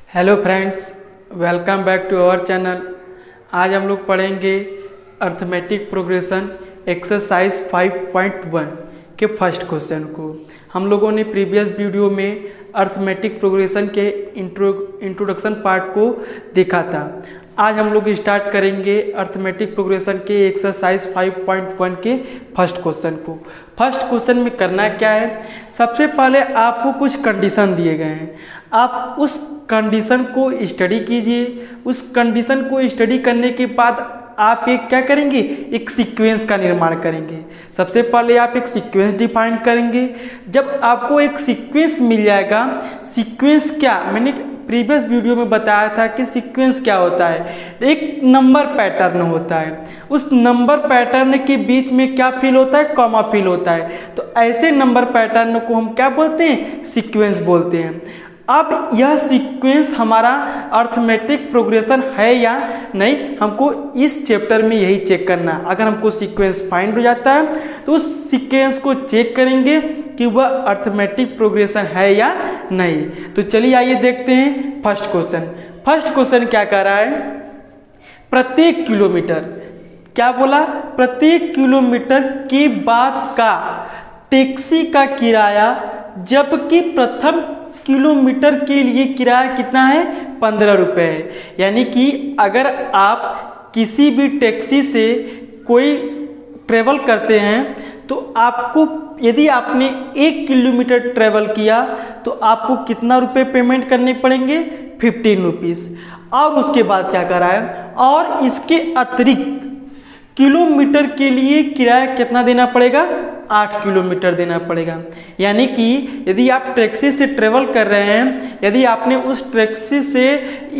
Hello friends, welcome back to our channel. आज हम लोग पढ़ेंगे अर्थमेटिक प्रोग्रेशन एक्सरसाइज 5.1 के फर्स्ट क्वेश्चन को। हम लोगों ने प्रीवियस वीडियो में अर्थमेटिक प्रोग्रेशन के इंट्रोडक्शन पार्ट को देखा था। आज हम लोग स्टार्ट करेंगे अर्थमेटिक प्रोग्रेशन के एक्सरसाइज 5.1 के फर्स्ट क्वेश्चन को। फर्स्ट क्वेश्चन में करना क्या है, सबसे पहले आपको कुछ कंडीशन दिए गए हैं, आप उस कंडीशन को स्टडी कीजिए। उस कंडीशन को स्टडी करने के बाद आप एक क्या करेंगे, एक सीक्वेंस का निर्माण करेंगे। सबसे पहले आप एक सीक्वेंस डिफाइन करेंगे। जब आपको एक सीक्वेंस मिल जाएगा, सीक्वेंस क्या, मैंने प्रीवियस वीडियो में बताया था कि सीक्वेंस क्या होता है, एक नंबर पैटर्न होता है। उस नंबर पैटर्न के बीच में क्या फिल होता है, कॉमा फिल होता है। तो ऐसे नंबर पैटर्न को हम क्या बोलते हैं, सीक्वेंस बोलते हैं। अब यह सीक्वेंस हमारा अर्थमेटिक प्रोग्रेशन है या नहीं, हमको इस चैप्टर में यही चेक करना है। अगर हमको सीक्वेंस फाइंड हो जाता है तो उस सीक्वेंस को चेक करेंगे कि वह अर्थमेटिक प्रोग्रेशन है या नहीं। तो चलिए आइए देखते हैं फर्स्ट क्वेश्चन। फर्स्ट क्वेश्चन क्या कह रहा है, प्रत्येक किलोमीटर, क्या बोला, प्रत्येक किलोमीटर के बाद का टैक्सी का किराया, जबकि प्रथम किलोमीटर के लिए किराया कितना है, 15 रुपये है। यानी कि अगर आप किसी भी टैक्सी से कोई ट्रेवल करते हैं तो आपको, यदि आपने 1 किलोमीटर ट्रेवल किया तो आपको कितना रुपए पेमेंट करने पड़ेंगे, 15 रुपीज़। और उसके बाद क्या कर रहा है, और इसके अतिरिक्त किलोमीटर के लिए किराया कितना देना पड़ेगा, 8 किलोमीटर देना पड़ेगा। यानी कि यदि आप टैक्सी से ट्रेवल कर रहे हैं, यदि आपने उस टैक्सी से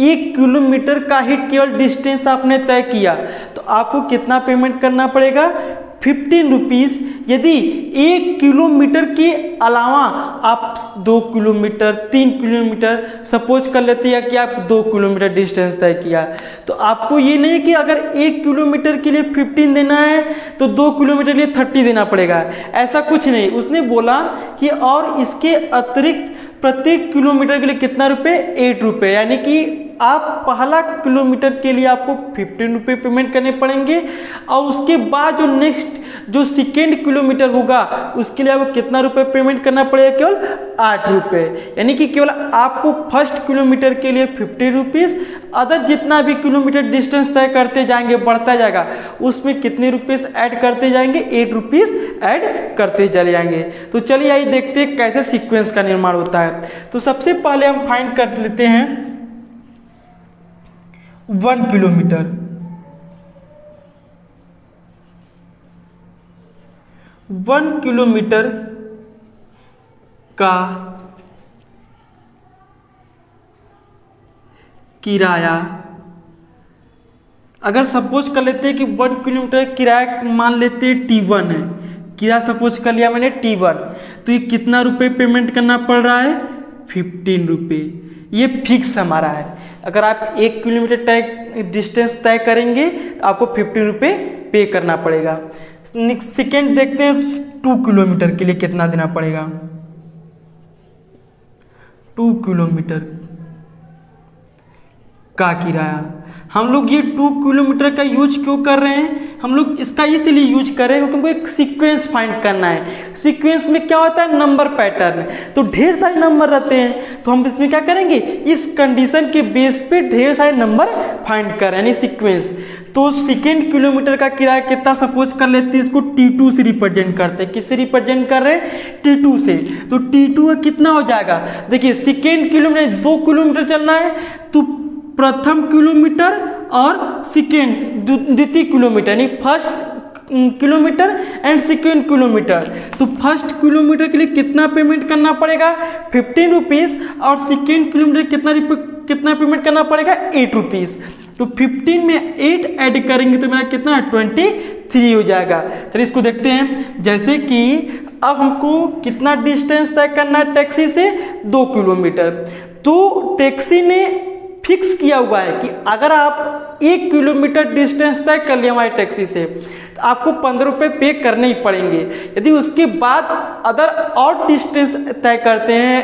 1 किलोमीटर का ही केवल डिस्टेंस आपने तय किया तो आपको कितना पेमेंट करना पड़ेगा, 15 रुपीज़। यदि 1 किलोमीटर के अलावा आप 2 किलोमीटर 3 किलोमीटर सपोज कर लेते हैं कि आप 2 किलोमीटर डिस्टेंस तय किया, तो आपको ये नहीं कि अगर 1 किलोमीटर के लिए 15 देना है तो 2 किलोमीटर के लिए 30 देना पड़ेगा, ऐसा कुछ नहीं। उसने बोला कि और इसके अतिरिक्त प्रत्येक किलोमीटर के लिए कितना रुपए, 8 रुपये। यानी कि आप पहला किलोमीटर के लिए आपको 15 रुपये पेमेंट करने पड़ेंगे, और उसके बाद जो नेक्स्ट जो सेकेंड किलोमीटर होगा उसके लिए आपको कितना रुपये पेमेंट करना पड़ेगा, केवल 8 रुपये। यानी कि केवल आपको फर्स्ट किलोमीटर के लिए 50 रुपीज़, अदर जितना भी किलोमीटर डिस्टेंस तय करते जाएंगे, बढ़ता जाएगा, उसमें कितने रुपीज़ ऐड करते जाएंगे, 8 रुपीज़ ऐड करते चले जाएंगे। तो चलिए आइए देखते हैं कैसे सीक्वेंस का निर्माण होता है। तो सबसे पहले हम फाइंड कर लेते हैं 1 किलोमीटर। 1 किलोमीटर का किराया, अगर सपोज कर लेते हैं कि 1 किलोमीटर किराया मान लेते हैं T1 है, किराया सपोज कर लिया मैंने T1, तो ये कितना रुपए पेमेंट करना पड़ रहा है, 15 रुपये। ये फिक्स हमारा है। अगर आप 1 किलोमीटर तय डिस्टेंस तय करेंगे तो आपको 15 रुपये पे करना पड़ेगा। सेकेंड देखते हैं 2 किलोमीटर के लिए कितना देना पड़ेगा। 2 किलोमीटर का किराया, हम लोग ये 2 किलोमीटर का यूज क्यों कर रहे हैं, हम लोग इसका इसलिए यूज कर रहे हैं क्योंकि हमको एक सीक्वेंस फाइंड करना है। सीक्वेंस में क्या होता है, नंबर पैटर्न, तो ढेर सारे नंबर रहते हैं, तो हम इसमें क्या करेंगे, इस कंडीशन के बेस पे ढेर सारे नंबर फाइंड कर रहे हैं, यानी सीक्वेंस। तो सेकेंड किलोमीटर का किराया कितना सपोज कर लेते हैं, इसको T2 से रिप्रेजेंट करते हैं। किससे रिप्रेजेंट कर रहे हैं, T2 से। तो T2 कितना हो जाएगा, देखिए सेकेंड किलोमीटर 2 किलोमीटर चलना है तो प्रथम किलोमीटर और सेकेंड द्वितीय किलोमीटर, यानी first kilometre and second kilometre. तो फर्स्ट किलोमीटर के लिए कितना पेमेंट करना पड़ेगा, 15 रुपीज़, और सेकेंड किलोमीटर कितना पेमेंट करना पड़ेगा, 8 रुपीज़। तो 15 में 8 ऐड करेंगे तो मेरा कितना है, 23 हो जाएगा। चलिए इसको देखते हैं। जैसे कि अब हमको कितना डिस्टेंस तय करना है टैक्सी से, 2 किलोमीटर, तो टैक्सी ने फिक्स किया हुआ है कि अगर आप 1 किलोमीटर डिस्टेंस तय कर लिया हमारी टैक्सी से तो आपको 15 रुपये पे करने ही पड़ेंगे। यदि उसके बाद अदर और डिस्टेंस तय करते हैं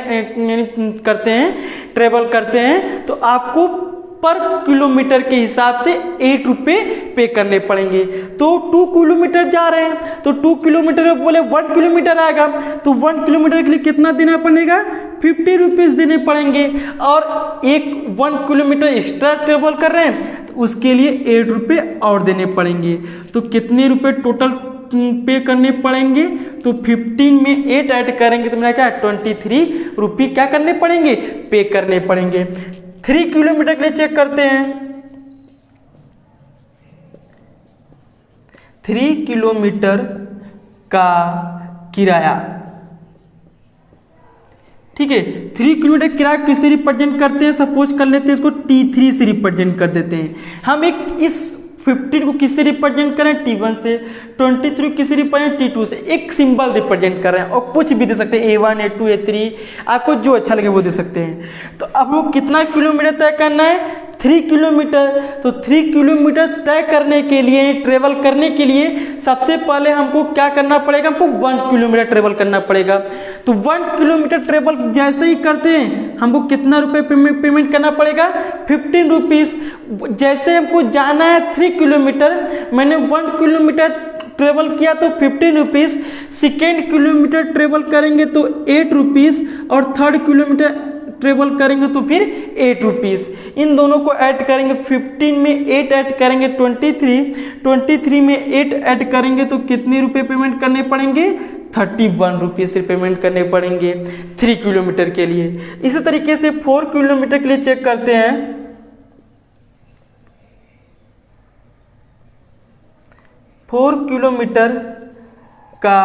ट्रेवल करते हैं तो आपको पर किलोमीटर के हिसाब से 8 रुपये पे करने पड़ेंगे। तो 2 किलोमीटर जा रहे हैं तो 2 किलोमीटर बोले 1 किलोमीटर आएगा तो 1 किलोमीटर के लिए कितना देना पड़ेगा, 50 रुपीज़ देने पड़ेंगे। और 1 किलोमीटर एक्स्ट्रा ट्रेवल कर रहे हैं तो उसके लिए 8 रुपये और देने पड़ेंगे। तो कितने रुपये टोटल पे करने पड़ेंगे, तो 15 में 8 ऐड करेंगे तो मेरा क्या 23 रुपये क्या करने पड़ेंगे, पे करने पड़ेंगे। 3 किलोमीटर के लिए चेक करते हैं। 3 किलोमीटर का किराया, ठीक है। 3 किलोमीटर किराया किससे रिप्रेजेंट करते हैं, सपोज कर लेते हैं इसको T3 से रिप्रेजेंट कर देते हैं। हम इस 15 को किससे रिप्रेजेंट करें, T1 से, 23 किससे रिप्रेजेंट, T2 से। एक सिंबल रिप्रेजेंट कर रहे हैं और कुछ भी दे सकते हैं, A1 A2 A3, आपको जो अच्छा लगे वो दे सकते हैं। तो अब वो कितना किलोमीटर तय करना है, 3 किलोमीटर। तो 3 किलोमीटर तय करने के लिए, ट्रेवल करने के लिए सबसे पहले हमको क्या करना पड़ेगा, हमको 1 किलोमीटर ट्रेवल करना पड़ेगा। तो 1 किलोमीटर ट्रेवल जैसे ही करते हैं हमको कितना रुपए पेमेंट करना पड़ेगा, 15 रुपीज़। जैसे हमको जाना है 3 किलोमीटर, मैंने 1 किलोमीटर ट्रेवल किया तो 15 रुपीज़, सेकेंड किलोमीटर ट्रेवल करेंगे तो 8 रुपीज़ और थर्ड किलोमीटर ट्रेवल करेंगे तो फिर 8 रुपीज़। इन दोनों को ऐड करेंगे, 15 में 8 ऐड करेंगे 23 में 8 ऐड करेंगे तो कितने रुपए पेमेंट करने पड़ेंगे, 31 रुपीज़ पेमेंट करने पड़ेंगे 3 किलोमीटर के लिए। इसी तरीके से 4 किलोमीटर के लिए चेक करते हैं। 4 किलोमीटर का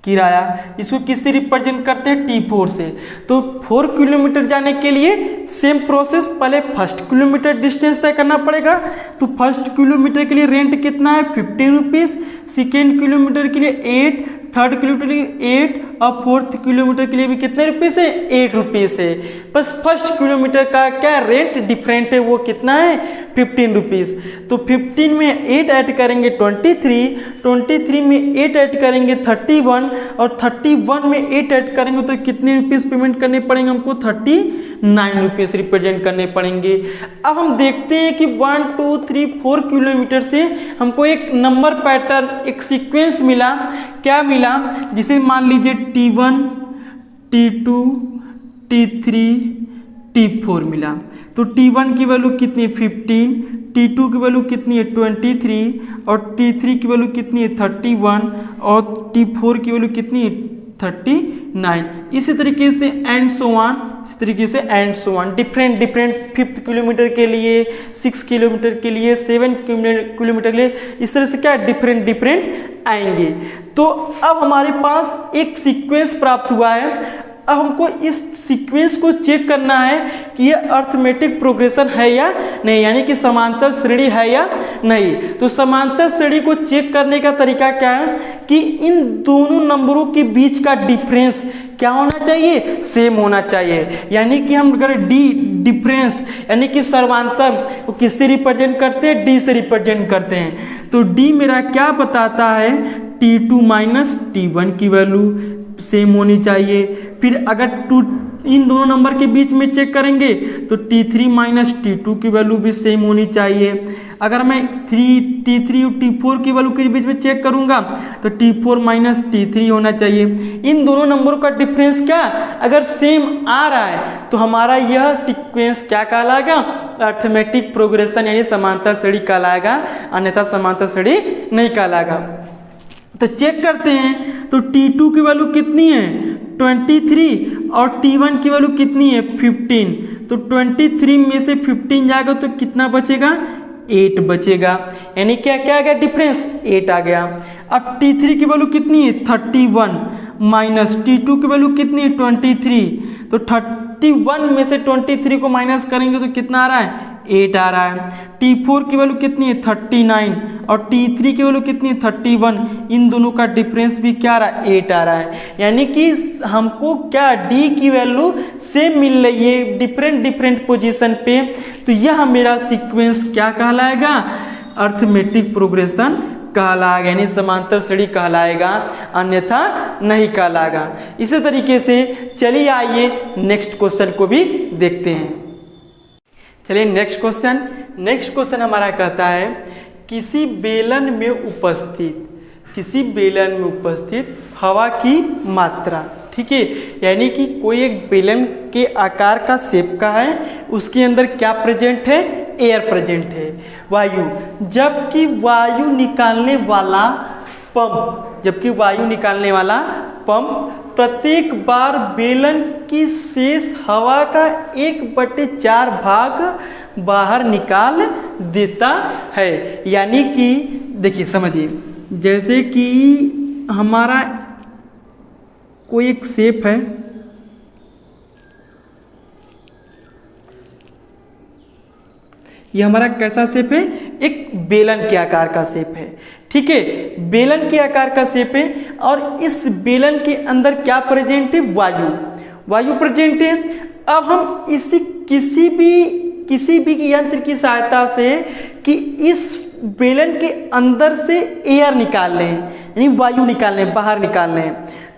किराया, इसको किससे रिप्रेजेंट करते हैं, T4 से। तो 4 किलोमीटर जाने के लिए सेम प्रोसेस, पहले फर्स्ट किलोमीटर डिस्टेंस तय करना पड़ेगा। तो फर्स्ट किलोमीटर के लिए रेंट कितना है, 15 रुपीज़, सेकेंड किलोमीटर के लिए 8, थर्ड किलोमीटर के लिए 8 और फोर्थ किलोमीटर के लिए भी कितने रुपीज़ है, 8 रुपीज़ है। बस फर्स्ट किलोमीटर का क्या रेंट डिफरेंट है, वो कितना है, 15 रुपीज़। तो 15 में 8 ऐड करेंगे 23 में 8 ऐड करेंगे 31 और 31 में 8 ऐड करेंगे तो कितने रुपीज़ पेमेंट करने पड़ेंगे हमको, 39 रुपीज़ रिप्रेजेंट करने पड़ेंगे। अब हम देखते हैं कि 1 2 3 4 किलोमीटर से हमको एक नंबर पैटर्न, एक सीक्वेंस मिला। क्या मिला, जिसे मान लीजिए T1 T2 T3 T4 मिला। तो T1 की वैल्यू कितनी है, 15, T2 की वैल्यू कितनी है, 23 और T3 की वैल्यू कितनी है, 31 और T4 की वैल्यू कितनी है, 39। इसी तरीके से एंड सो ऑन, इसी तरीके से and so on, different 5th kilometre के लिए, 6 किलोमीटर के लिए, 7 किलोमीटर के लिए, इस तरह से क्या डिफरेंट आएंगे। तो अब हमारे पास एक सीक्वेंस प्राप्त हुआ है। अब हमको इस सीक्वेंस को चेक करना है कि ये अर्थमेटिक प्रोग्रेशन है या नहीं, यानी कि समांतर श्रेणी है या नहीं। तो समांतर श्रेणी को चेक करने का तरीका क्या है कि इन दोनों नंबरों के बीच का डिफरेंस क्या होना चाहिए, सेम होना चाहिए। यानी कि हम अगर डिफरेंस यानी कि सर्वांतर को किससे रिप्रेजेंट करते हैं, डी से रिप्रेजेंट करते हैं। तो डी मेरा क्या बताता है, T2 माइनस T1 की वैल्यू सेम होनी चाहिए। फिर अगर इन दोनों नंबर के बीच में चेक करेंगे तो T3 माइनस T2 की वैल्यू भी सेम होनी चाहिए। अगर मैं T3 और T4 की वैल्यू के बीच में चेक करूंगा तो T4 माइनस T3 होना चाहिए। इन दोनों नंबरों का डिफरेंस क्या अगर सेम आ रहा है तो हमारा यह सीक्वेंस क्या कहलाएगा, अर्थमेटिक प्रोग्रेशन यानी समांतर श्रेणी कहलाएगा, अन्यथा समांतर श्रेणी नहीं कहलाएगा। तो चेक करते हैं, तो T2 की वैल्यू कितनी है, 23 और T1 की वैल्यू कितनी है, 15। तो 23 में से 15 जाएगा तो कितना बचेगा, 8 बचेगा। यानी क्या क्या आ गया डिफरेंस, 8 आ गया। अब T3 की वैल्यू कितनी है, 31 माइनस T2 की वैल्यू कितनी है, 23। तो 31 में से 23 को माइनस करेंगे तो कितना आ रहा है, 8 आ रहा है। T4 की वैल्यू कितनी है 39 और T3 की वैल्यू कितनी है 31। इन दोनों का डिफरेंस भी क्या आ रहा है 8 आ रहा है। यानी कि हमको क्या D की वैल्यू सेम मिल रही है डिफरेंट पोजीशन पे। तो यह मेरा सीक्वेंस क्या कहलाएगा, अर्थमेटिक प्रोग्रेशन कहलाएगा, यानी समांतर श्रेणी कहलाएगा, अन्यथा नहीं कहलाएगा। इसी तरीके से चलिए आइए नेक्स्ट क्वेश्चन को भी देखते हैं। चलिए नेक्स्ट क्वेश्चन हमारा कहता है किसी बेलन में उपस्थित हवा की मात्रा, ठीक है, यानी कि कोई एक बेलन के आकार का शेप का है, उसके अंदर क्या प्रेजेंट है, एयर प्रेजेंट है, वायु। जबकि वायु निकालने वाला पंप प्रत्येक बार बेलन की शेष हवा का 1/4 भाग बाहर निकाल देता है। यानी कि देखिए समझिए, जैसे कि हमारा कोई एक शेप है, ये हमारा कैसा शेप है, एक बेलन के आकार का शेप है, ठीक है, बेलन के आकार का शेप है और इस बेलन के अंदर क्या प्रेजेंट है, वायु प्रेजेंट है। अब हम इसी किसी भी यंत्र की सहायता से कि इस बेलन के अंदर से एयर निकाल लें, यानी वायु निकाल लें, बाहर निकाल लें,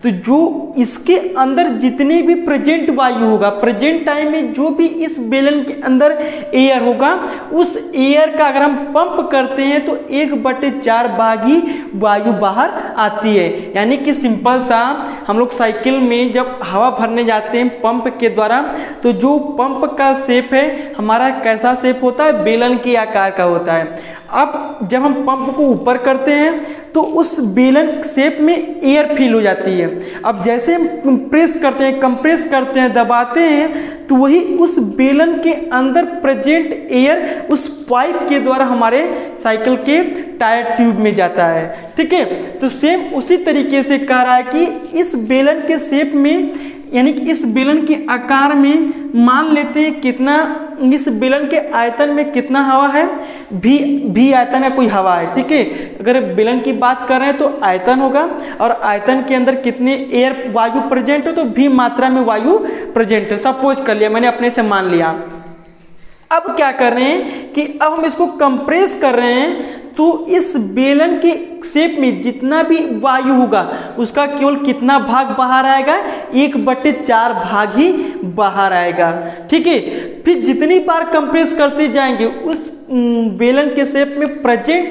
तो जो इसके अंदर जितने भी प्रेजेंट वायु होगा, प्रेजेंट टाइम में जो भी इस बेलन के अंदर एयर होगा, उस एयर का अगर हम पंप करते हैं तो 1/4 भाग ही वायु बाहर आती है। यानी कि सिंपल सा हम लोग साइकिल में जब हवा भरने जाते हैं पंप के द्वारा, तो जो पंप का शेप है हमारा कैसा शेप होता है, बेलन के आकार का होता है। अब जब हम पंप को ऊपर करते हैं तो उस बेलन शेप में एयर फिल हो जाती है। अब जैसे हम प्रेस करते हैं, कंप्रेस करते हैं, दबाते हैं, तो वही उस बेलन के अंदर प्रेजेंट एयर उस पाइप के द्वारा हमारे साइकिल के टायर ट्यूब में जाता है, ठीक है। तो सेम उसी तरीके से कह रहा है कि इस बेलन के शेप में, यानी कि इस बेलन के आकार में मान लेते हैं कितना, इस बेलन के आयतन में कितना हवा है, भी आयतन का कोई हवा है, ठीक है। अगर बेलन की बात कर रहे हैं तो आयतन होगा और आयतन के अंदर कितने एयर वायु प्रेजेंट हो, तो भी मात्रा में वायु प्रेजेंट है। सपोज कर लिया, मैंने अपने से मान लिया। अब क्या कर रहे हैं कि अब हम इसको कंप्रेस कर रहे हैं, तो इस बेलन के शेप में जितना भी वायु होगा उसका केवल कितना भाग बाहर आएगा, 1/4 भाग ही बाहर आएगा, ठीक है। फिर जितनी बार कंप्रेस करते जाएंगे उस बेलन के शेप में प्रेजेंट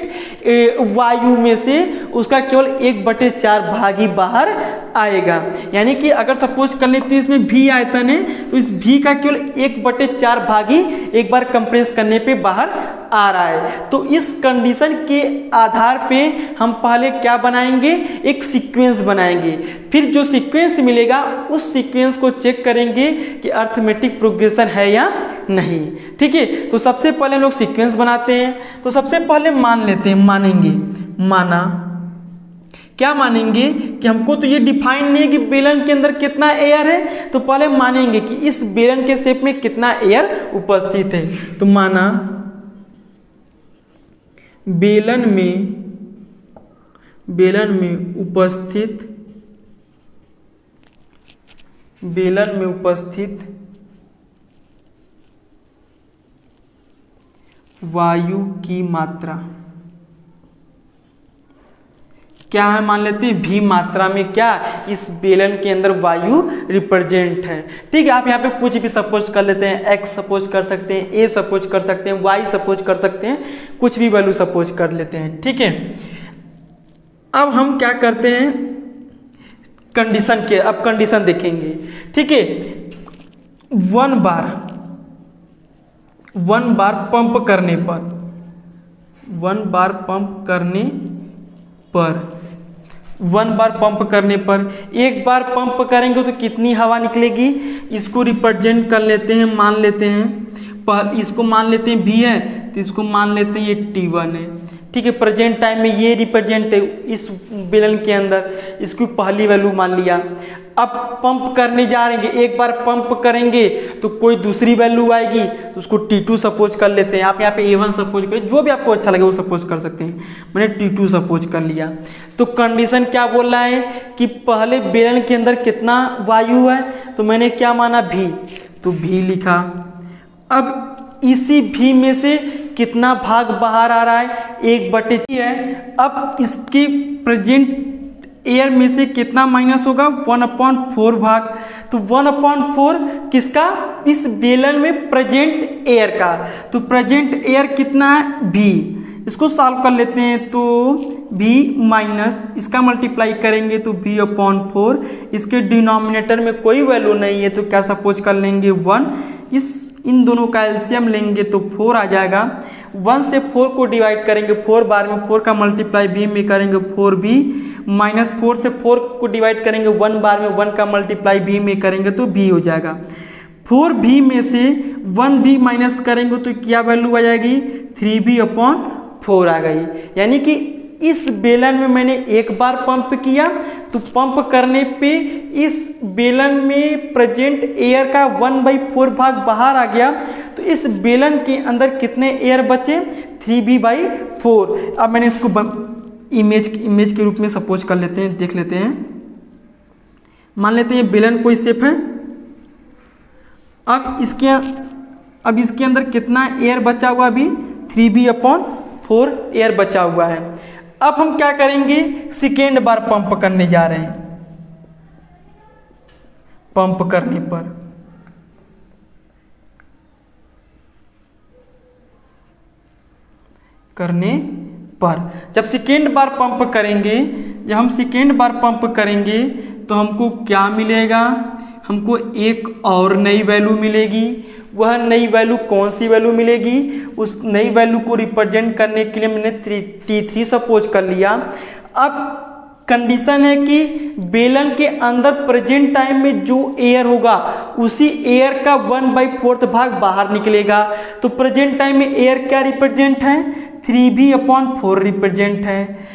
वायु में से उसका केवल 1/4 भाग ही बाहर आएगा। यानी कि अगर सपोज कर लेते हैं इसमें भी आयतन है, तो इस भी का केवल 1/4 भाग ही एक बार कंप्रेस करने पे बाहर आ रहा है। तो इस कंडीशन के आधार पे हम पहले क्या बनाएंगे, एक सीक्वेंस बनाएंगे। फिर जो सीक्वेंस मिलेगा उस सीक्वेंस को चेक करेंगे कि अर्थमेटिक प्रोग्रेशन है या नहीं, ठीक है। तो सबसे पहले हम लोग सीक्वेंस बनाते हैं। तो सबसे पहले मान लेते हैं, क्या मानेंगे कि हमको तो ये डिफाइन नहीं है कि बेलन के अंदर कितना एयर है, तो पहले मानेंगे कि इस बेलन के शेप में कितना एयर उपस्थित है। तो माना बेलन में उपस्थित वायु की मात्रा क्या है, मान लेते हैं भी मात्रा में क्या इस बेलन के अंदर वायु रिप्रेजेंट है, ठीक है। आप यहाँ पे कुछ भी सपोज कर लेते हैं, एक्स सपोज कर सकते हैं, ए सपोज कर सकते हैं, वाई सपोज कर सकते हैं, कुछ भी वैल्यू सपोज कर लेते हैं, ठीक है। अब हम क्या करते हैं, अब कंडीशन देखेंगे, ठीक है। वन बार पंप करने पर एक बार पंप करेंगे तो कितनी हवा निकलेगी, इसको रिप्रेजेंट कर लेते हैं, मान लेते हैं, इसको मान लेते हैं भी है, तो इसको मान लेते हैं ये T1 है, ठीक है। प्रेजेंट टाइम में ये रिप्रेजेंट है इस बेलन के अंदर, इसकी पहली वैल्यू मान लिया। अब पंप करने जा रहे हैं, एक बार पंप करेंगे तो कोई दूसरी वैल्यू आएगी तो उसको T2 सपोज कर लेते हैं। आप यहाँ पे A1 सपोज करें, जो भी आपको अच्छा लगे वो सपोज कर सकते हैं। मैंने T2 सपोज कर लिया। तो कंडीशन क्या बोल रहा है कि पहले बेलन के अंदर कितना वायु है, तो मैंने क्या माना V, तो V लिखा। अब इसी V में से कितना भाग बाहर आ रहा है, 1/3 है। अब इसके प्रेजेंट एयर में से कितना माइनस होगा, 1/4 भाग। तो 1/4 किसका, इस बेलन में प्रेजेंट एयर का। तो प्रेजेंट एयर कितना है, V। इसको सॉल्व कर लेते हैं तो V माइनस इसका मल्टीप्लाई करेंगे तो V/4। इसके डिनोमिनेटर में कोई वैल्यू नहीं है तो क्या सपोज कर लेंगे 1। इन दोनों का एलसीएम लेंगे तो 4 आ जाएगा। 1 से 4 को डिवाइड करेंगे, 4 बार में 4 का मल्टीप्लाई V में करेंगे 4V, माइनस 4 से 4 को डिवाइड करेंगे 1 बार में 1 का मल्टीप्लाई V में करेंगे तो V हो जाएगा। 4V में से 1V माइनस करेंगे तो क्या वैल्यू आ जाएगी, 3V/4 आ गई। यानी कि इस बेलन में मैंने एक बार पंप किया तो पंप करने पे इस बेलन में प्रेजेंट एयर का 1/4 भाग बाहर आ गया। तो इस बेलन के अंदर कितने एयर बचे, 3V/4। अब मैंने इसको इमेज के रूप में सपोज कर लेते हैं, देख लेते हैं। मान लेते हैं बेलन कोई शेप है। अब इसके अंदर कितना एयर बचा हुआ, अभी 3V/4 एयर बचा हुआ है। अब हम क्या करेंगे, सेकेंड बार पंप करने जा रहे हैं। पंप करने पर जब सेकेंड बार पंप करेंगे, तो हमको क्या मिलेगा, हमको एक और नई वैल्यू मिलेगी। वह नई वैल्यू कौन सी वैल्यू मिलेगी, उस नई वैल्यू को रिप्रेजेंट करने के लिए मैंने T3 सपोज कर लिया। अब कंडीशन है कि बेलन के अंदर प्रेजेंट टाइम में जो एयर होगा उसी एयर का 1/4 भाग बाहर निकलेगा। तो प्रेजेंट टाइम में एयर क्या रिप्रेजेंट है, 3V/4 रिप्रेजेंट है।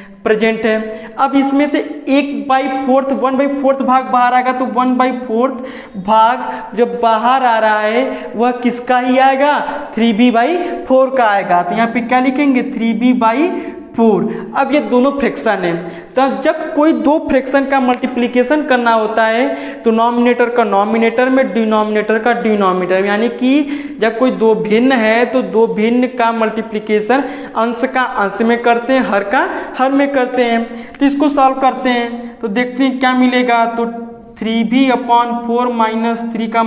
अब इसमें से 1/4 भाग बाहर आएगा तो 1/4 भाग जब बाहर आ रहा है वह किसका ही आएगा, 3V/4 का आएगा। तो यहाँ पे क्या लिखेंगे, 3V/4। अब ये दोनों फ्रैक्शन है, तो जब कोई दो फ्रैक्शन का मल्टीप्लिकेशन करना होता है तो नॉमिनेटर का नॉमिनेटर में, डिनोमिनेटर का डिनोमिनेटर में। यानी कि जब कोई दो भिन्न है तो दो भिन्न का मल्टीप्लिकेशन अंश का अंश में करते हैं, हर का हर में करते हैं। तो इसको सॉल्व करते हैं तो देखते हैं क्या मिलेगा। तो 3V/4 माइनस 3 का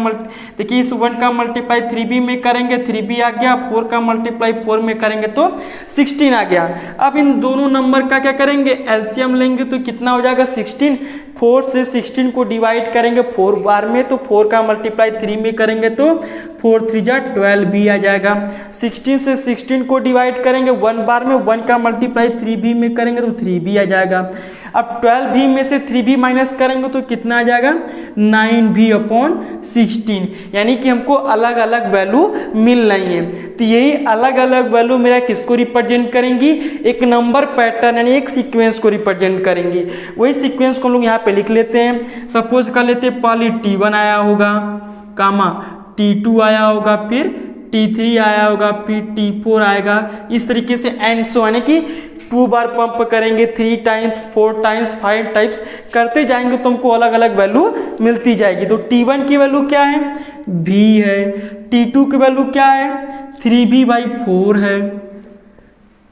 देखिए इस 1 का मल्टीप्लाई 3V में करेंगे 3V आ गया, 4 का मल्टीप्लाई 4 में करेंगे तो 16 आ गया। अब इन दोनों नंबर का क्या करेंगे, एलसीएम लेंगे तो कितना हो जाएगा 16। 4 से 16 को डिवाइड करेंगे 4 बार में तो 4 का मल्टीप्लाई 3 में करेंगे तो 4 3 जा 12V आ जाएगा। 16 से 16 को डिवाइड करेंगे 1 बार में, 1 का मल्टीप्लाई 3V में करेंगे तो 3V आ जाएगा। अब 12V में से 3V माइनस करेंगे तो कितना आ जाएगा, 9V/16। यानी कि हमको अलग अलग वैल्यू मिल रही है। तो यही अलग अलग वैल्यू मेरा किसको रिप्रेजेंट करेंगी, एक नंबर पैटर्न यानी एक सीक्वेंस को रिप्रेजेंट करेंगी। वही सीक्वेंस को हम लोग यहाँ पे लिख लेते हैं। सपोज कर लेते हैं पहले T1 आया होगा, कामा T2 आया होगा, फिर T3 आया होगा, फिर T4 आएगा। इस तरीके से एंड सो, यानी कि 2 बार पंप करेंगे, 3 टाइम्स 4 टाइम्स 5 टाइम्स करते जाएंगे तो हमको अलग अलग वैल्यू मिलती जाएगी। तो T1 की वैल्यू क्या है, V है। T2 की वैल्यू क्या है, 3V/4 है।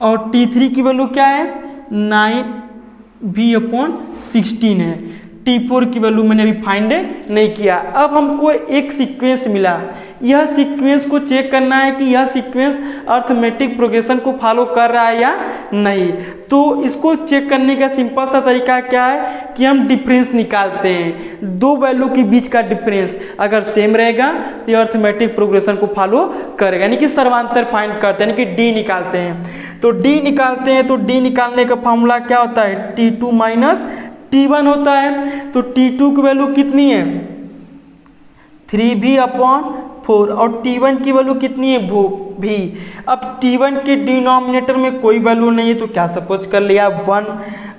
और T3 की वैल्यू क्या है, 9V/16 है। T4 की वैल्यू मैंने अभी फाइंड नहीं किया। अब हमको एक सीक्वेंस मिला, यह सीक्वेंस को चेक करना है कि यह सीक्वेंस अर्थमेटिक प्रोग्रेशन को फॉलो कर रहा है या नहीं। तो इसको चेक करने का सिंपल सा तरीका क्या है कि हम डिफरेंस निकालते हैं। दो वैल्यू के बीच का डिफरेंस अगर सेम रहेगा तो अर्थमेटिक प्रोग्रेशन को फॉलो करेगा, यानी कि सर्वांतर फाइंड करते हैं, यानी कि D निकालते हैं। तो D निकालते हैं तो D निकालने का फॉर्मूला क्या होता है, T2 माइनस T1 होता है। तो T2 की वैल्यू कितनी है, 3V/4 4 और T1 की वैल्यू कितनी है भी। अब T1 के डिनोमिनेटर में कोई वैल्यू नहीं है तो क्या सपोज कर लिया 1।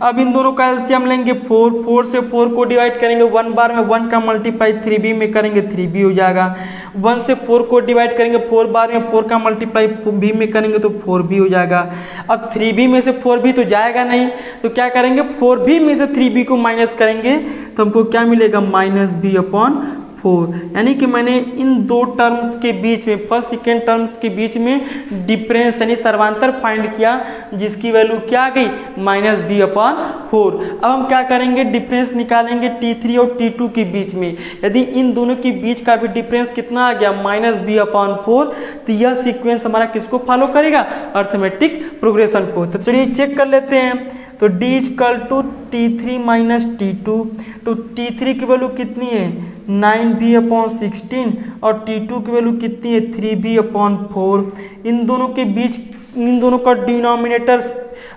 अब इन दोनों का एलसीएम लेंगे 4 से 4 को डिवाइड करेंगे 1 बार में 1 का मल्टीप्लाई 3b में करेंगे 3b हो जाएगा। 1 से 4 को डिवाइड करेंगे 4 बार में 4 का मल्टीप्लाई b में करेंगे तो 4b हो जाएगा। अब 3b में से 4b तो जाएगा नहीं तो क्या करेंगे 4b में से 3b को माइनस करेंगे तो हमको क्या मिलेगा -b/4। यानी कि मैंने इन दो टर्म्स के बीच में फर्स्ट सेकेंड टर्म्स के बीच में डिफरेंस यानी सर्वांतर फाइंड किया जिसकी वैल्यू क्या आ गई -b/4। अब हम क्या करेंगे डिफरेंस निकालेंगे T3 और T2 के बीच में। यदि इन दोनों के बीच का भी डिफरेंस कितना आ गया -b/4 तो यह सीक्वेंस हमारा किसको फॉलो करेगा अर्थमेटिक प्रोग्रेशन को। तो चलिए चेक कर लेते हैं। तो D = T3 - T2 तो T3 की वैल्यू कितनी है 9b/16 और T2 की वैल्यू कितनी है 3b/4। इन दोनों का डिनोमिनेटर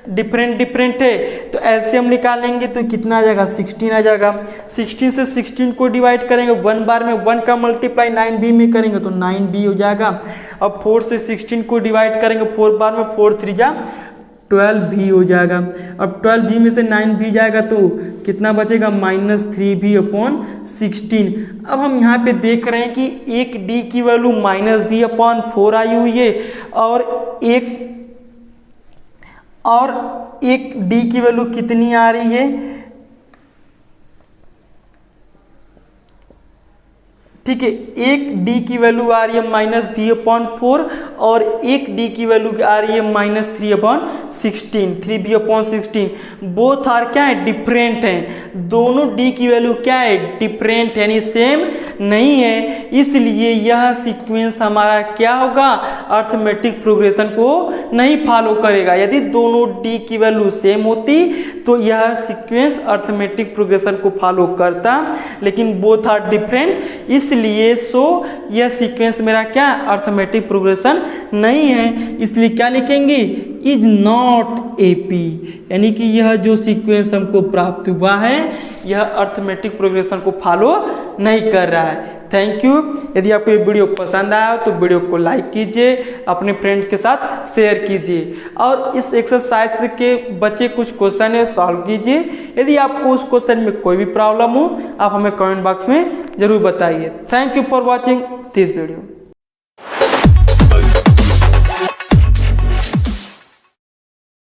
डिफरेंट है तो एलसीएम निकालेंगे तो कितना आ जाएगा 16 आ जाएगा। 16 से 16 को डिवाइड करेंगे 1 बार में 1 का मल्टीप्लाई 9b में करेंगे तो 9b हो जाएगा। अब 4 से 16 को डिवाइड करेंगे 4 बार में 4 3 जा 12b हो जाएगा। अब 12b में से 9b जाएगा तो कितना बचेगा -3b/16। अब हम यहाँ पे देख रहे हैं कि एक d की वैल्यू -b/4 आई हुई है और एक d की वैल्यू कितनी आ रही है ठीक है। एक d की वैल्यू आ रही है -b/4 और एक d की वैल्यू आ रही है -3b/16। बोथ आर क्या है डिफरेंट हैं। दोनों d की वैल्यू क्या है डिफरेंट यानी सेम नहीं है। इसलिए यह सीक्वेंस हमारा क्या होगा अर्थमेटिक प्रोग्रेशन को नहीं फॉलो करेगा। यदि दोनों d की वैल्यू सेम होती तो यह सीक्वेंस अर्थमेटिक प्रोग्रेशन को फॉलो करता, लेकिन बोथ आर डिफरेंट इसलिए यह सीक्वेंस मेरा क्या अर्थमेटिक प्रोग्रेशन नहीं है। इसलिए क्या लिखेंगे इज नॉट एपी यानी कि यह जो सीक्वेंस हमको प्राप्त हुआ है यह अर्थमेटिक प्रोग्रेशन को फॉलो नहीं कर रहा है। Thank you. यदि आपको ये वीडियो पसंद आया तो वीडियो को लाइक कीजिए, अपने फ्रेंड के साथ शेयर कीजिए और इस एक्सरसाइज के बचे कुछ क्वेश्चन है सॉल्व कीजिए। यदि आपको उस क्वेश्चन में कोई भी प्रॉब्लम हो आप हमें कमेंट बॉक्स में जरूर बताइए। Thank you for watching this video.